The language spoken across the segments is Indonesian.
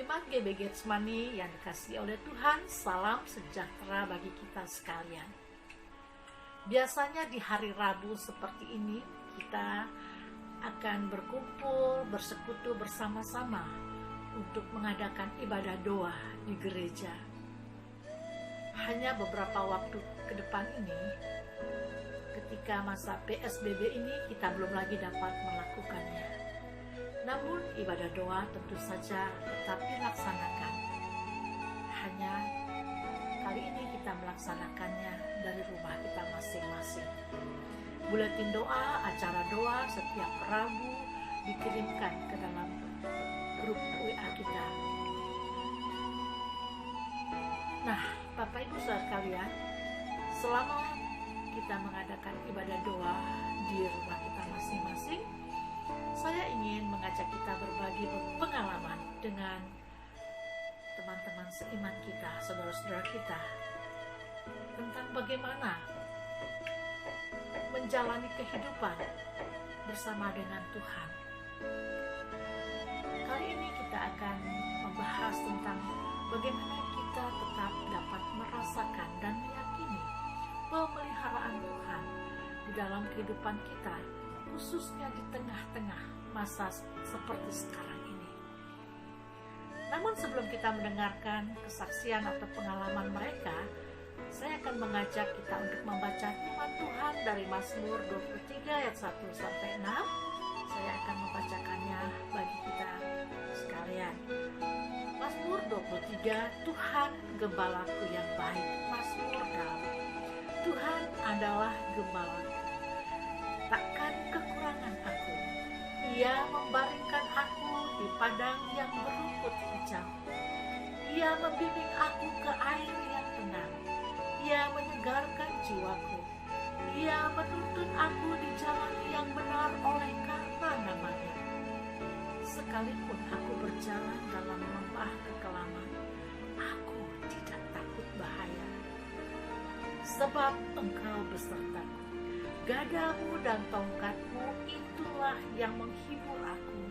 Jemaat GB Getsemani yang dikasihi oleh Tuhan, salam sejahtera bagi kita sekalian. Biasanya di hari Rabu seperti ini, kita akan berkumpul, bersekutu bersama-sama untuk mengadakan ibadah doa di gereja. Hanya beberapa waktu ke depan ini, ketika masa PSBB ini, kita belum lagi dapat melakukannya. Namun ibadah doa tentu saja tetap dilaksanakan. Hanya kali ini kita melaksanakannya dari rumah kita masing-masing. Buletin doa, acara doa setiap Rabu dikirimkan ke dalam grup WA kita. Nah, Bapak Ibu Saudara sekalian, selama kita mengadakan ibadah doa di rumah kita masing-masing, saya ingin mengajak kita berbagi pengalaman dengan teman-teman seiman kita, saudara-saudara kita, tentang bagaimana menjalani kehidupan bersama dengan Tuhan. Kali ini kita akan membahas tentang bagaimana kita tetap dapat merasakan dan meyakini pemeliharaan Tuhan di dalam kehidupan kita, khususnya di tengah-tengah masa seperti sekarang ini. Namun sebelum kita mendengarkan kesaksian atau pengalaman mereka, saya akan mengajak kita untuk membaca firman Tuhan dari Mazmur 23 ayat 1 sampai 6. Saya akan membacakannya bagi kita sekalian. Mazmur 23, Tuhan gembalaku yang baik. Mazmur Daud. Tuhan adalah gembalaku, takkan kekurangan aku. Ia membaringkan aku di padang yang berumput hijau. Ia membimbing aku ke air yang tenang. Ia menyegarkan jiwaku. Ia menuntun aku di jalan yang benar oleh karena namanya. Sekalipun aku berjalan dalam lembah kekelaman, aku tidak takut bahaya. Sebab Engkau besertaku. Gadamu dan tongkatmu itulah yang menghibur aku.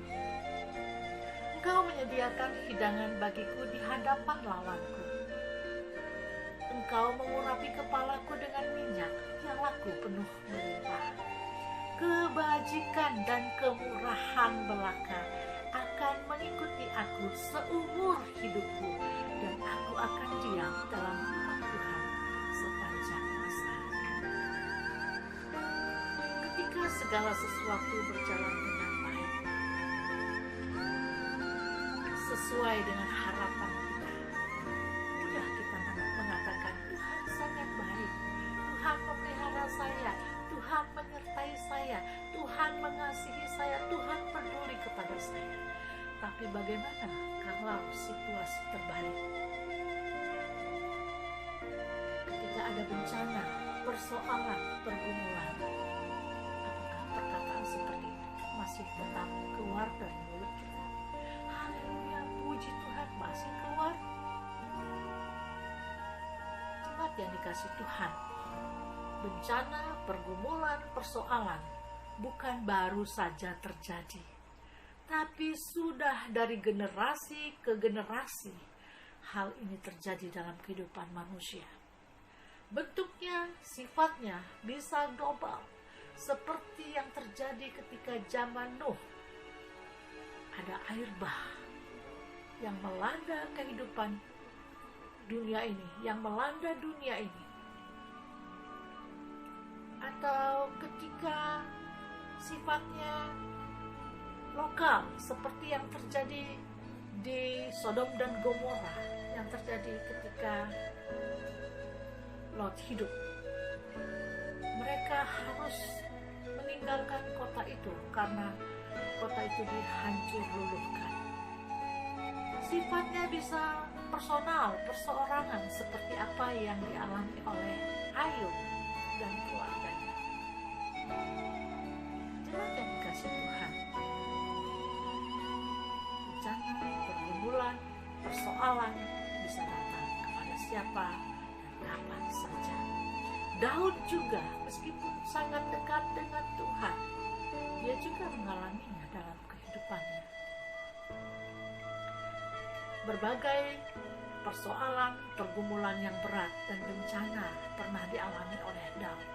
Engkau menyediakan hidangan bagiku di hadapan lawanku. Engkau mengurapi kepalaku dengan minyak yang laku penuh melimpah. Kebajikan dan kemurahan belaka akan mengikuti aku seumur hidupku, dan aku akan diam dalam rumah Tuhan sepanjang masa. Ketika segala sesuatu berjalan dengan baik, sesuai dengan harapan kita, mudah kita mengatakan, Tuhan sangat baik, Tuhan memelihara saya, Tuhan menyertai saya, Tuhan mengasihi saya, Tuhan peduli kepada saya. Tapi bagaimana kalau situasi terbalik? Ketika ada bencana, persoalan, pergumulan, apakah perkataan seperti itu masih tetap keluar dari mulut kita? Haleluya, puji Tuhan, masih keluar. Jemaat yang dikasih Tuhan, bencana, pergumulan, persoalan bukan baru saja terjadi, tapi sudah dari generasi ke generasi hal ini terjadi dalam kehidupan manusia. Bentuknya, sifatnya bisa global, seperti yang terjadi ketika zaman Nuh. Ada air bah yang melanda kehidupan dunia ini, yang melanda dunia ini. Atau ketika sifatnya lokal, seperti yang terjadi di Sodom dan Gomora, yang terjadi ketika Lot hidup. Mereka harus meninggalkan kota itu karena kota itu dihancur luluhkan. Sifatnya bisa personal, perseorangan, seperti apa yang dialami oleh Ayub dan keluarganya. Jemaat yang dikasih Tuhan, bencana, pergumulan, persoalan bisa datang kepada siapa dan kapan saja. Daud juga, meskipun sangat dekat dengan Tuhan, dia juga mengalaminya dalam kehidupannya. Berbagai persoalan, pergumulan yang berat dan bencana pernah dialami oleh Daud.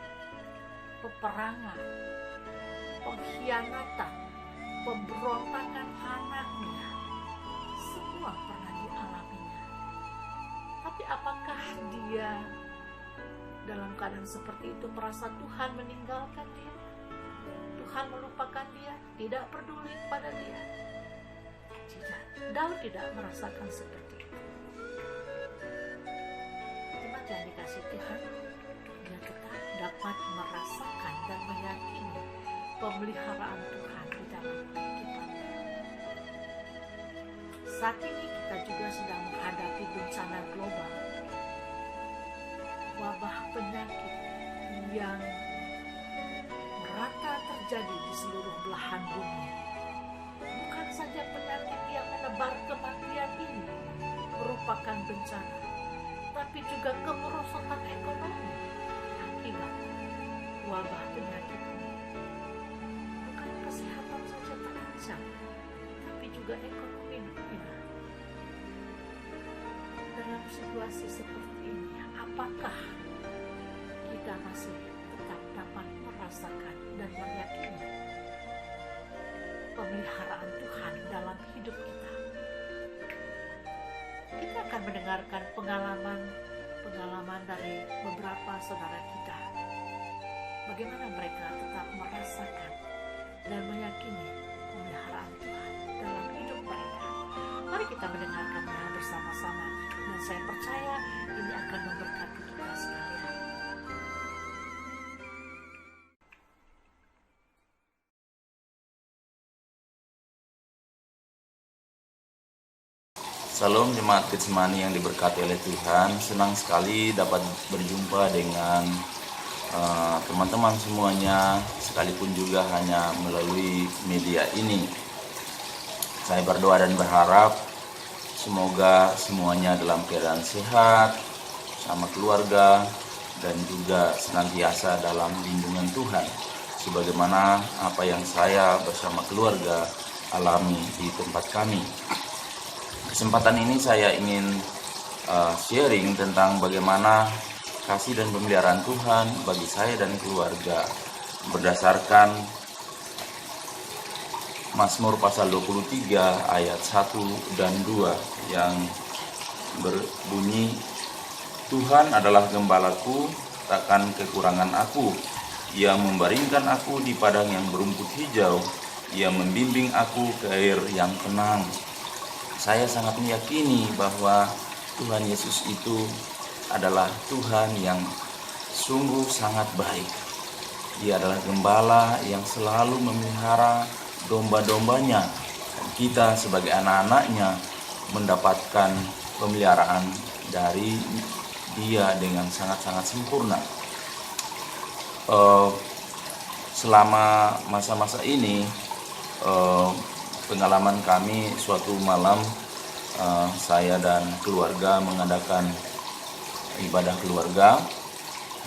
Peperangan, pengkhianatan, pemberontakan anaknya, semua pernah dialaminya. Tapi apakah dia dalam keadaan seperti itu merasa Tuhan meninggalkan dia? Tuhan melupakan dia, tidak peduli kepada dia? Tidak, Daud tidak merasakan seperti itu. Jemaat yang dikasihi Tuhan, dia tetap dapat merasakan dan meyakini pemeliharaan Tuhan di dalam kehidupannya. Saat ini kita juga sedang menghadapi bencana global, wabah penyakit yang merata terjadi di seluruh belahan bumi. Bukan saja penyakit yang menebar kematian ini merupakan bencana, tapi juga kemerosotan ekonomi akibat wabah penyakit ini. Bukan kesehatan saja terancam, tapi juga ekonomi dunia. Dalam situasi seperti ini, apakah kita masih tetap dapat merasakan dan meyakini pemeliharaan Tuhan dalam hidup kita? Kita akan mendengarkan pengalaman dari beberapa saudara kita, bagaimana mereka tetap merasakan dan meyakini pemeliharaan Tuhan dalam hidup mereka. Mari kita mendengarkannya bersama-sama, dan saya percaya ini akan memberkati kita sekalian. Salam jemaat Getsemani yang diberkati oleh Tuhan. Senang sekali dapat berjumpa dengan teman-teman semuanya, sekalipun juga hanya melalui media ini. Saya berdoa dan berharap semoga semuanya dalam keadaan sehat, sama keluarga, dan juga senantiasa dalam lindungan Tuhan, sebagaimana apa yang saya bersama keluarga alami di tempat kami. Kesempatan ini saya ingin sharing tentang bagaimana kasih dan pemeliharaan Tuhan bagi saya dan keluarga berdasarkan Mazmur pasal 23 ayat 1 dan 2 yang berbunyi, Tuhan adalah gembalaku, takkan kekurangan aku. Ia membaringkan aku di padang yang berumput hijau, Ia membimbing aku ke air yang tenang. Saya sangat meyakini bahwa Tuhan Yesus itu adalah Tuhan yang sungguh sangat baik. Dia adalah gembala yang selalu memelihara domba-dombanya. Dan kita sebagai anak-anaknya mendapatkan pemeliharaan dari Dia dengan sangat-sangat sempurna. Selama masa-masa ini, pengalaman kami suatu malam saya dan keluarga mengadakan ibadah keluarga,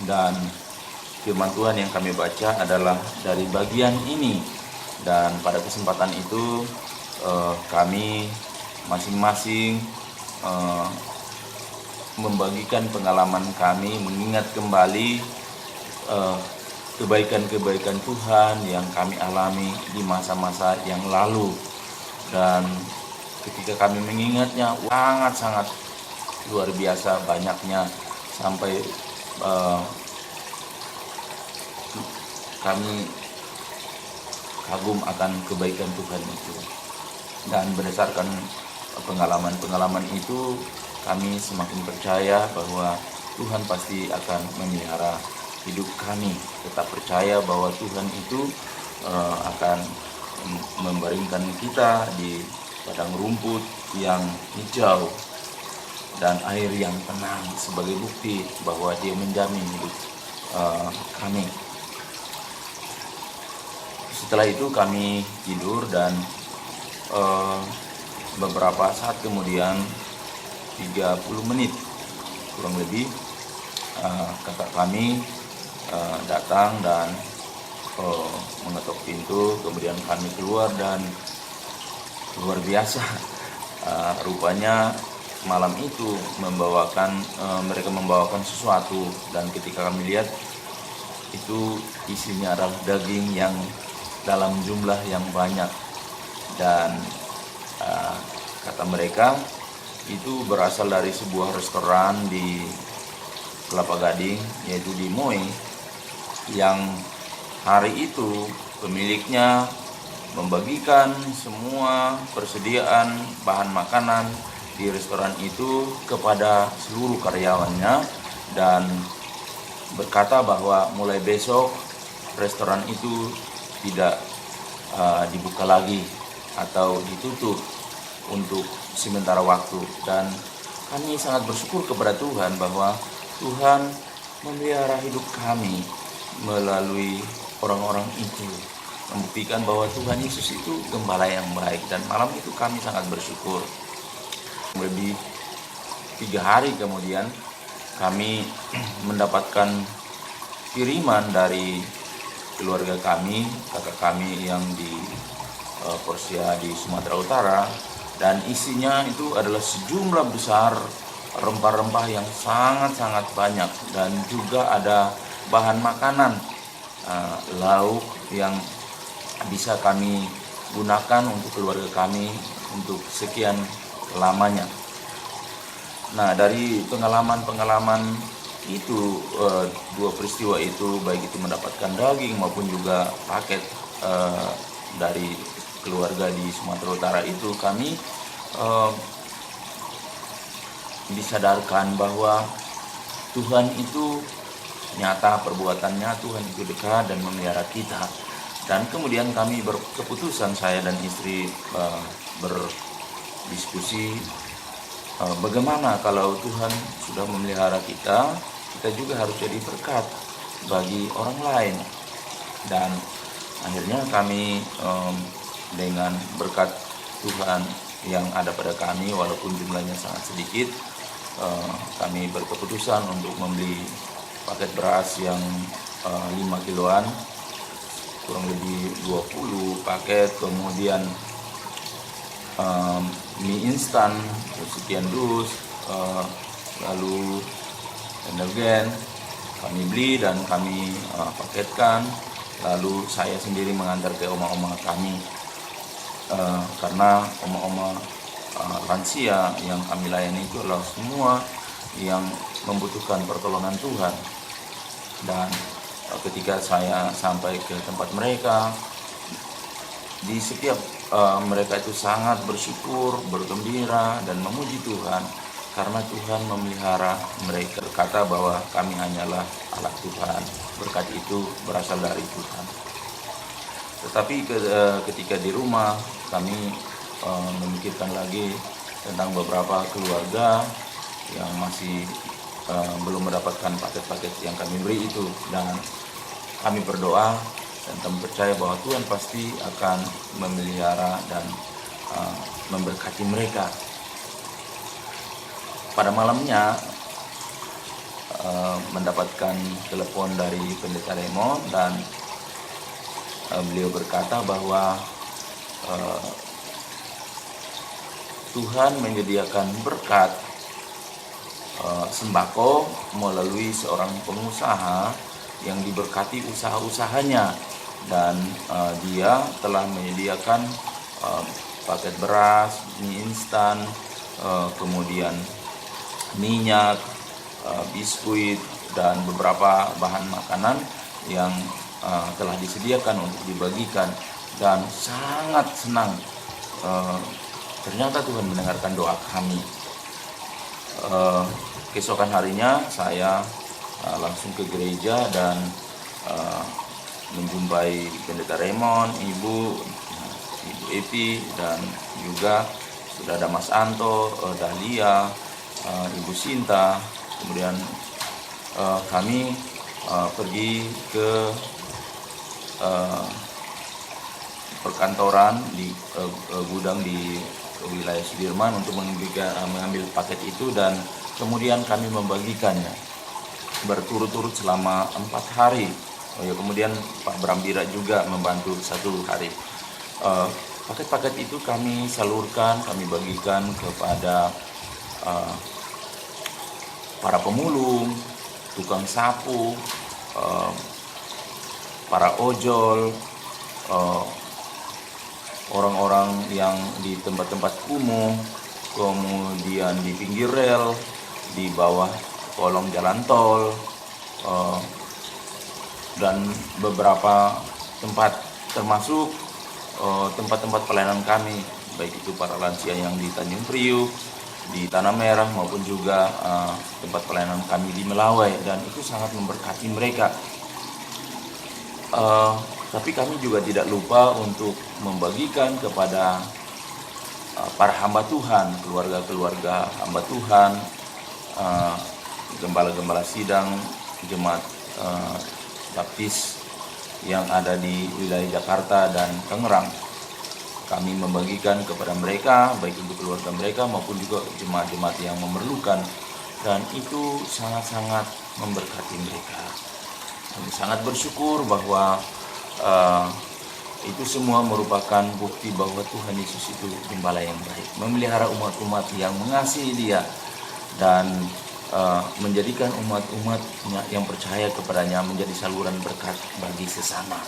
dan firman Tuhan yang kami baca adalah dari bagian ini. Dan pada kesempatan itu kami masing-masing membagikan pengalaman kami, mengingat kembali kebaikan-kebaikan Tuhan yang kami alami di masa-masa yang lalu. Dan ketika kami mengingatnya, sangat-sangat luar biasa banyaknya, sampai kami kagum akan kebaikan Tuhan itu. Dan berdasarkan pengalaman-pengalaman itu, kami semakin percaya bahwa Tuhan pasti akan memelihara hidup kami. Tetap percaya bahwa Tuhan itu akan membaringkan kita di padang rumput yang hijau dan air yang tenang, sebagai bukti bahwa Dia menjamin hidup kami. Setelah itu kami tidur, dan beberapa saat kemudian, 30 menit kurang lebih, kakak kami datang dan mengetok pintu. Kemudian kami keluar, dan luar biasa rupanya malam itu mereka membawakan sesuatu, dan ketika kami lihat itu isinya adalah daging yang dalam jumlah yang banyak, dan kata mereka itu berasal dari sebuah restoran di Kelapa Gading, yaitu di Moi, yang hari itu pemiliknya membagikan semua persediaan bahan makanan di restoran itu kepada seluruh karyawannya, dan berkata bahwa mulai besok restoran itu tidak dibuka lagi atau ditutup untuk sementara waktu. Dan kami sangat bersyukur kepada Tuhan bahwa Tuhan memelihara hidup kami melalui orang-orang itu, membuktikan bahwa Tuhan Yesus itu gembala yang baik. Dan malam itu kami sangat bersyukur. Lebih 3 hari kemudian kami mendapatkan kiriman dari keluarga kami, kakak kami yang di Porsia di Sumatera Utara, dan isinya itu adalah sejumlah besar rempah-rempah yang sangat-sangat banyak, dan juga ada bahan makanan, lauk yang bisa kami gunakan untuk keluarga kami untuk sekian lamanya. Nah, dari pengalaman itu, 2 peristiwa itu, baik itu mendapatkan daging maupun juga paket dari keluarga di Sumatera Utara itu, kami disadarkan bahwa Tuhan itu nyata perbuatannya, Tuhan itu dekat dan memelihara kita. Dan kemudian kami berkeputusan, saya dan istri berdiskusi, bagaimana kalau Tuhan sudah memelihara kita, kita juga harus jadi berkat bagi orang lain. Dan akhirnya kami dengan berkat Tuhan yang ada pada kami, walaupun jumlahnya sangat sedikit, kami berkeputusan untuk membeli paket beras yang 5 kiloan, kurang lebih 20 paket, kemudian mie instan sekian dus, lalu energen kami beli dan kami paketkan. Lalu saya sendiri mengantar ke oma-oma kami, karena oma-oma lansia yang kami layani itu adalah semua yang membutuhkan pertolongan Tuhan. Dan ketika saya sampai ke tempat mereka, di setiap mereka itu sangat bersyukur, bergembira, dan memuji Tuhan karena Tuhan memelihara mereka. Berkata bahwa kami hanyalah alat Tuhan, berkat itu berasal dari Tuhan. Tetapi ketika di rumah kami memikirkan lagi tentang beberapa keluarga yang masih belum mendapatkan paket-paket yang kami beri itu, dan kami berdoa dan kami percaya bahwa Tuhan pasti akan memelihara dan memberkati mereka. Pada malamnya mendapatkan telepon dari Pendeta Raymond, dan beliau berkata bahwa Tuhan menyediakan berkat sembako melalui seorang pengusaha yang diberkati usaha-usahanya, dan dia telah menyediakan paket beras, mie instan, kemudian minyak, biskuit, dan beberapa bahan makanan yang telah disediakan untuk dibagikan. Dan sangat senang, ternyata Tuhan mendengarkan doa kami. Keesokan harinya saya langsung ke gereja dan menjumpai Pendeta Raymond, Ibu Epi, dan juga sudah ada Mas Anto, Dahlia, Ibu Sinta. Kemudian kami pergi ke perkantoran di gudang di wilayah Sudirman untuk mengambil paket itu, dan kemudian kami membagikannya berturut-turut selama 4 hari. Kemudian Pak Brambira juga membantu 1 hari. Paket-paket itu kami salurkan, kami bagikan kepada uh, para pemulung, tukang sapu, uh, para ojol, uh, orang-orang yang di tempat-tempat kumuh, kemudian di pinggir rel, di bawah kolong jalan tol, dan beberapa tempat, termasuk tempat-tempat pelayanan kami, baik itu para lansia yang di Tanjung Priuk, di Tanah Merah, maupun juga tempat pelayanan kami di Melawai, dan itu sangat memberkati mereka. Tapi kami juga tidak lupa untuk membagikan kepada para hamba Tuhan, keluarga-keluarga hamba Tuhan, gembala-gembala sidang, jemaat baptis yang ada di wilayah Jakarta dan Tangerang. Kami membagikan kepada mereka, baik untuk keluarga mereka maupun juga jemaat-jemaat yang memerlukan, dan itu sangat-sangat memberkati mereka. Kami sangat bersyukur bahwa itu semua merupakan bukti bahwa Tuhan Yesus itu gembala yang baik, memelihara umat-umat yang mengasihi Dia, dan menjadikan umat-umatnya yang percaya kepadanya menjadi saluran berkat bagi sesama.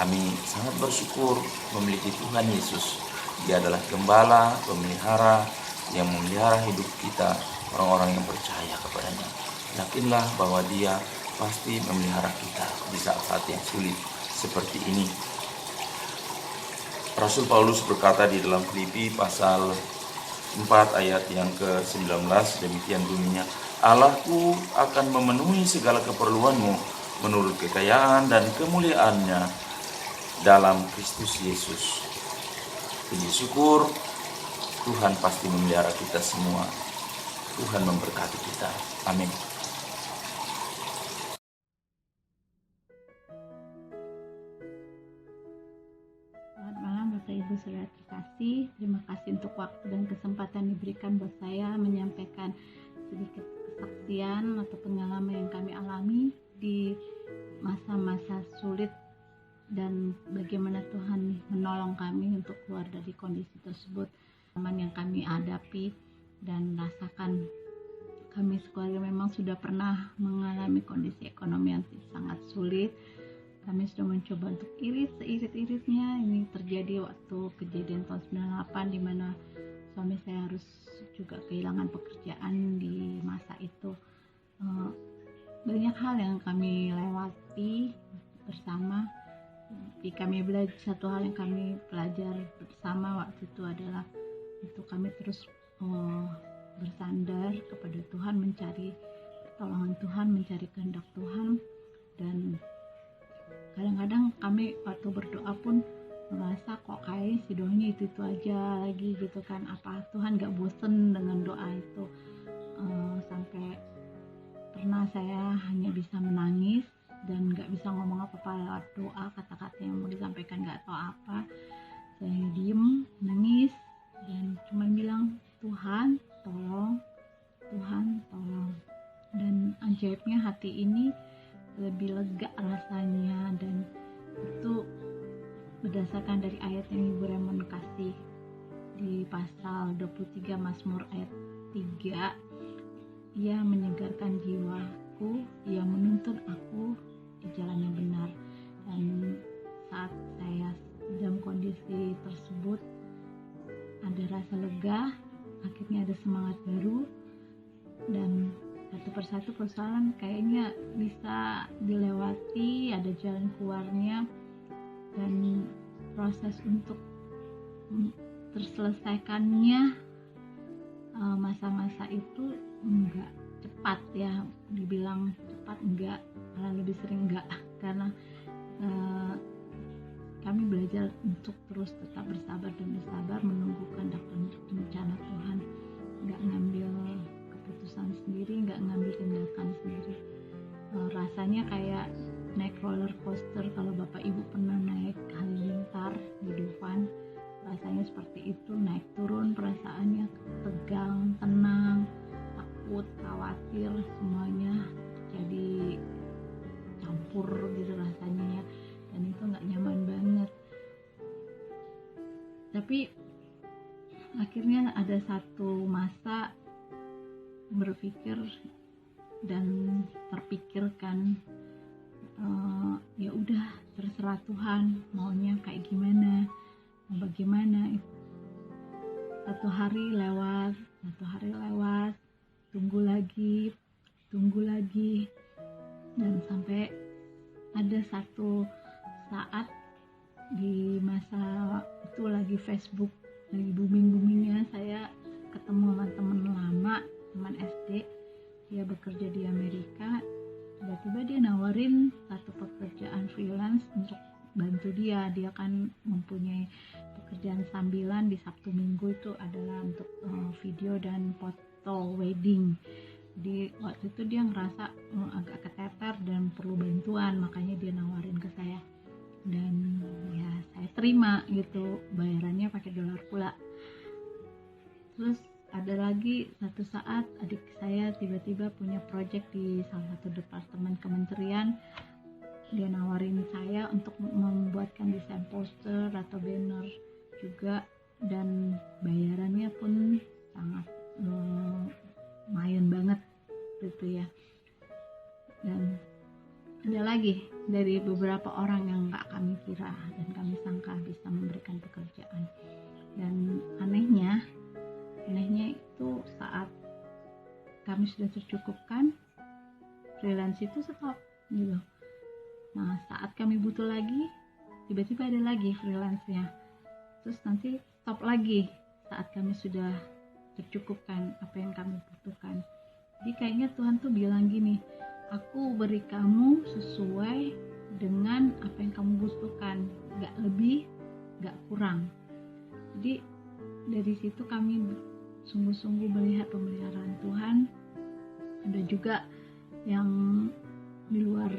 Kami sangat bersyukur memiliki Tuhan Yesus. Dia adalah gembala, pemelihara yang memelihara hidup kita, orang-orang yang percaya kepadanya. Yakinlah bahwa Dia pasti memelihara kita di saat-saat yang sulit seperti ini. Rasul Paulus berkata di dalam Filipi pasal 4 ayat yang ke-19, demikian bunyinya, Allahku akan memenuhi segala keperluanmu menurut kekayaan dan kemuliaannya dalam Kristus Yesus. Puji syukur, Tuhan pasti memelihara kita semua. Tuhan memberkati kita. Amin. Ibu saudara terkasih, terima kasih untuk waktu dan kesempatan diberikan buat saya menyampaikan sedikit kesaksian atau pengalaman yang kami alami di masa-masa sulit dan bagaimana Tuhan menolong kami untuk keluar dari kondisi tersebut, yang kami hadapi dan rasakan. Kami sekeluarga memang sudah pernah mengalami kondisi ekonomi yang sangat sulit. Kami sudah mencoba untuk irit seirit-iritnya. Ini terjadi waktu kejadian tahun 98 di mana suami saya harus juga kehilangan pekerjaan di masa itu. Banyak hal yang kami lewati bersama. Satu hal yang kami belajar bersama waktu itu adalah itu kami terus bersandar kepada Tuhan, mencari pertolongan Tuhan, mencari kehendak Tuhan. Dan kadang-kadang kami waktu berdoa pun merasa kok kayak si doanya itu aja lagi gitu kan, apa Tuhan gak bosen dengan doa itu. Sampai pernah saya hanya bisa menangis dan gak bisa ngomong apa-apa lewat doa, kata-kata yang mau disampaikan gak tahu apa. Saya diem, nangis, dan cuma bilang, Tuhan tolong, Tuhan tolong. Dan ajaibnya hati ini lebih lega rasanya, dan itu berdasarkan dari ayat yang Ibu Raymond kasih di pasal 23 Mazmur ayat 3. Ia menyegarkan jiwaku, ia menuntun aku di jalan yang benar. Dan saat saya dalam kondisi tersebut ada rasa lega, akhirnya ada semangat baru, dan satu persatu persoalan kayaknya bisa dilewati, ada jalan keluarnya, dan proses untuk terselesaikannya masa-masa itu enggak cepat ya, dibilang cepat enggak, malah lebih sering enggak, karena kami belajar untuk terus tetap bersabar dan bersabar menunggu kehendak dan rencana Tuhan, enggak ngambil keputusan sendiri, nggak ngambil tindakan sendiri. Rasanya kayak naik roller coaster. Kalau Bapak Ibu pernah naik halilintar di Dufan, rasanya seperti itu, naik turun, perasaannya tegang, tenang, takut, khawatir, semuanya jadi campur gitu rasanya ya, dan itu nggak nyaman banget. Tapi akhirnya ada satu masa berpikir dan terpikirkan, ya udah terserah Tuhan maunya kayak gimana, bagaimana. Satu hari lewat, tunggu lagi, dan sampai ada satu saat di masa itu lagi Facebook lagi booming-boomingnya, saya ketemu sama teman lama, teman SD, dia bekerja di Amerika. Tiba-tiba dia nawarin satu pekerjaan freelance untuk bantu dia kan mempunyai pekerjaan sambilan di Sabtu Minggu, itu adalah untuk video dan foto wedding. Jadi waktu itu dia ngerasa agak keteter dan perlu bantuan, makanya dia nawarin ke saya, dan ya saya terima gitu, bayarannya pakai dolar pula. Terus ada lagi satu saat adik saya tiba-tiba punya project di salah satu departemen kementerian. Dia nawarin saya untuk membuatkan desain poster atau banner juga, dan bayarannya pun sangat lumayan banget gitu ya. Dan ada lagi dari beberapa orang yang gak kami kira dan kami sangka bisa memberikan pekerjaan. Dan anehnya itu saat kami sudah tercukupkan, freelance itu stop gitu. Nah, saat kami butuh lagi, tiba-tiba ada lagi freelance-nya. Terus nanti stop lagi saat kami sudah tercukupkan apa yang kami butuhkan. Jadi kayaknya Tuhan tuh bilang gini, aku beri kamu sesuai dengan apa yang kamu butuhkan, gak lebih, gak kurang. Jadi dari situ kami sungguh-sungguh melihat pemeliharaan Tuhan. Ada juga yang di luar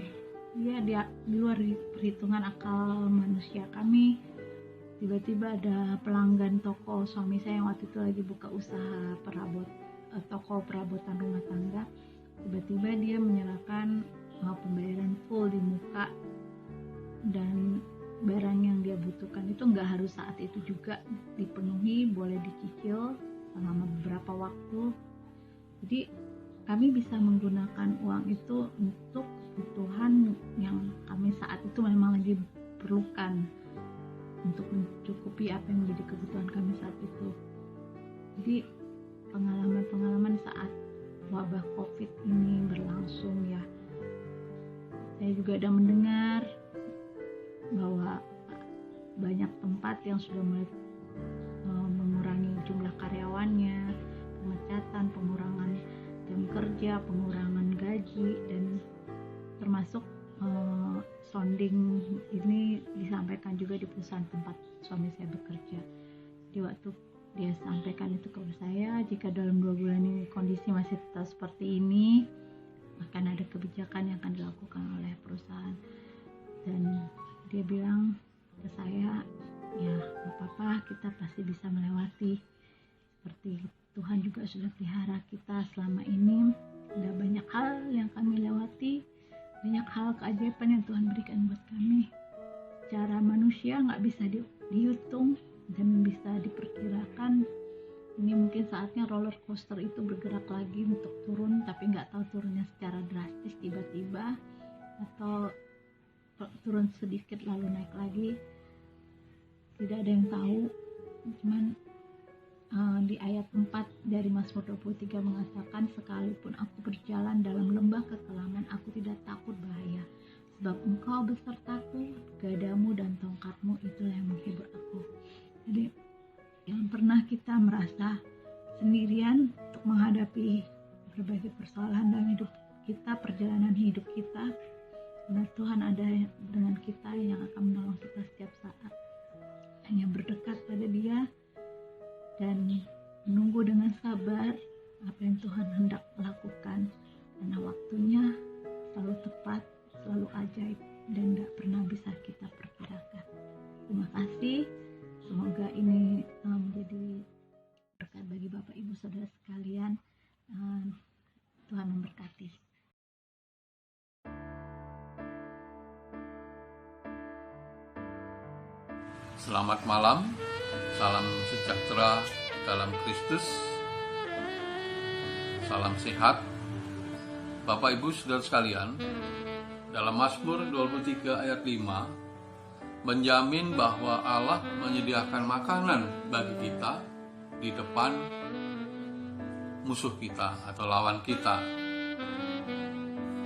perhitungan akal manusia kami. Tiba-tiba ada pelanggan toko suami saya yang waktu itu lagi buka usaha toko perabotan rumah tangga. Tiba-tiba dia menyerahkan pembayaran full di muka, dan barang yang dia butuhkan itu nggak harus saat itu juga dipenuhi, boleh dicicil selama beberapa waktu. Jadi kami bisa menggunakan uang itu untuk kebutuhan yang kami saat itu memang lagi perlukan, untuk mencukupi apa yang menjadi kebutuhan kami saat itu. Jadi pengalaman saat wabah COVID ini berlangsung ya, saya juga ada mendengar bahwa banyak tempat yang sudah mulai mengurangi jumlah karyawannya, pemecatan, pengurangan jam kerja, pengurangan gaji, dan termasuk sounding ini disampaikan juga di perusahaan tempat suami saya bekerja. Di waktu dia sampaikan itu ke saya, jika dalam 2 bulan ini kondisi masih tetap seperti ini, akan ada kebijakan yang akan dilakukan oleh perusahaan. Dan dia bilang ke saya, ya gak apa-apa, kita pasti bisa melewati. Seperti Tuhan juga sudah pelihara kita selama ini. Ada banyak hal yang kami lewati, banyak hal keajaiban yang Tuhan berikan buat kami. Secara manusia gak bisa dihitung dan bisa diperkirakan. Ini mungkin saatnya roller coaster itu bergerak lagi untuk turun, tapi gak tahu turunnya secara drastis tiba-tiba atau turun sedikit lalu naik lagi. Tidak ada yang tahu. Cuman di ayat 4 dari Mazmur 23 mengatakan, sekalipun aku berjalan dalam lembah kekelaman, aku tidak takut bahaya, sebab engkau besertaku, gadamu dan tongkatmu itulah yang menghibur aku. Jadi yang pernah kita merasa sendirian untuk menghadapi berbagai persoalan dalam hidup kita, perjalanan hidup kita, benar Tuhan ada dengan kita yang akan menolong kita setiap saat. Hanya berdekat pada Dia dan menunggu dengan sabar apa yang Tuhan hendak lakukan, karena waktunya selalu tepat, selalu ajaib, dan gak pernah bisa kita perkirakan. Terima kasih. Semoga ini menjadi berkat bagi Bapak Ibu Saudara sekalian. Tuhan memberkati. Selamat malam, Salam sejahtera dalam Kristus. Salam sehat. Bapak Ibu Saudara sekalian, dalam Mazmur 23 ayat 5 menjamin bahwa Allah menyediakan makanan bagi kita di depan musuh kita atau lawan kita.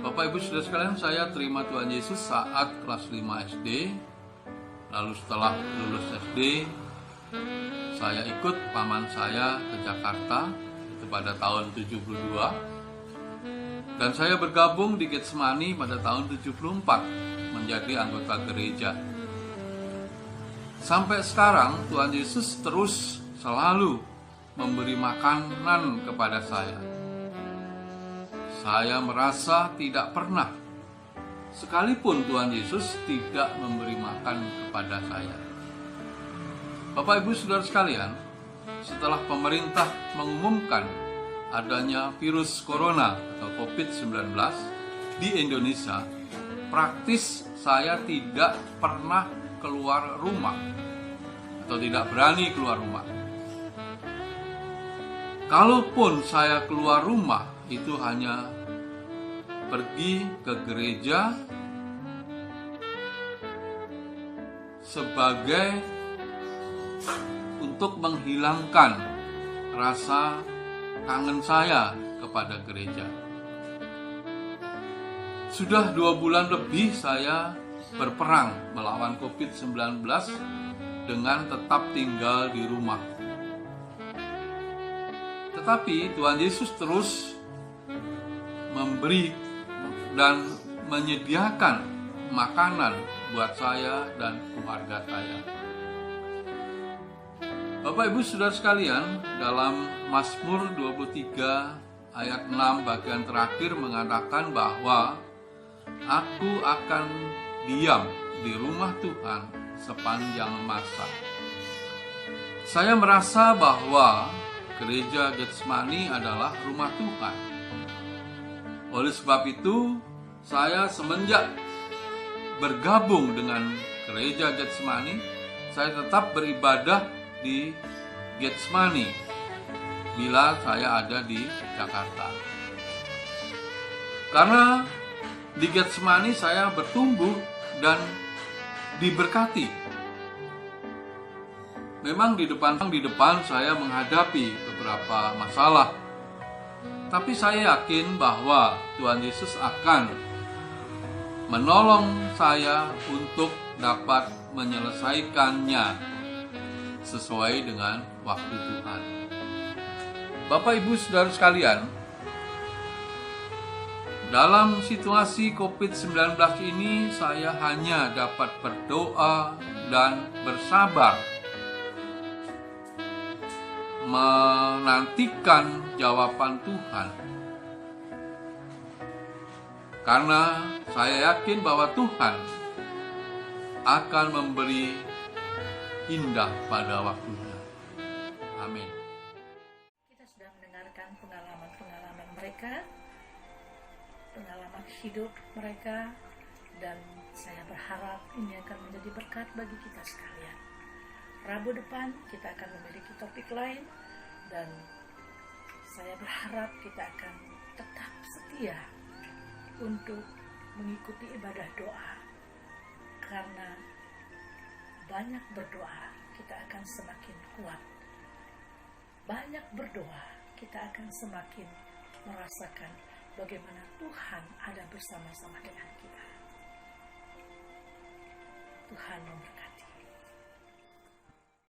Bapak Ibu Saudara sekalian, saya terima Tuhan Yesus saat kelas 5 SD. Lalu setelah lulus SD, saya ikut paman saya ke Jakarta itu pada tahun 72. Dan saya bergabung di Getsemani pada tahun 74 menjadi anggota gereja. Sampai sekarang Tuhan Yesus terus selalu memberi makanan kepada saya. Saya merasa tidak pernah sekalipun Tuhan Yesus tidak memberi makan kepada saya. Bapak Ibu Saudara sekalian, setelah pemerintah mengumumkan adanya virus corona atau COVID-19 di Indonesia, praktis saya tidak pernah keluar rumah atau tidak berani keluar rumah. Kalaupun saya keluar rumah, itu hanya pergi ke gereja sebagai untuk menghilangkan rasa kangen saya kepada gereja. Sudah 2 bulan lebih saya berperang melawan COVID-19 dengan tetap tinggal di rumah. Tetapi Tuhan Yesus terus memberi dan menyediakan makanan buat saya dan keluarga saya. Bapak Ibu Saudara sekalian, dalam Mazmur 23 ayat 6 bagian terakhir mengatakan bahwa aku akan diam di rumah Tuhan sepanjang masa. Saya merasa bahwa gereja Getsemani adalah rumah Tuhan. Oleh sebab itu, saya semenjak bergabung dengan gereja Getsemani, saya tetap beribadah di Getsemani bila saya ada di Jakarta. Karena di Getsemani saya bertumbuh dan diberkati. Memang di depan saya menghadapi beberapa masalah, tapi saya yakin bahwa Tuhan Yesus akan menolong saya untuk dapat menyelesaikannya sesuai dengan waktu Tuhan. Bapak Ibu Saudara sekalian, dalam situasi COVID-19 ini saya hanya dapat berdoa dan bersabar menantikan jawaban Tuhan. Karena saya yakin bahwa Tuhan akan memberi indah pada waktunya. Amin. Kita sudah mendengarkan pengalaman-pengalaman mereka, pengalaman hidup mereka, dan saya berharap ini akan menjadi berkat bagi kita sekalian. Rabu depan kita akan memiliki topik lain, dan saya berharap kita akan tetap setia untuk mengikuti ibadah doa, karena banyak berdoa kita akan semakin kuat. Banyak berdoa kita akan semakin merasakan bagaimana Tuhan ada bersama-sama dengan kita. Tuhan memberkati.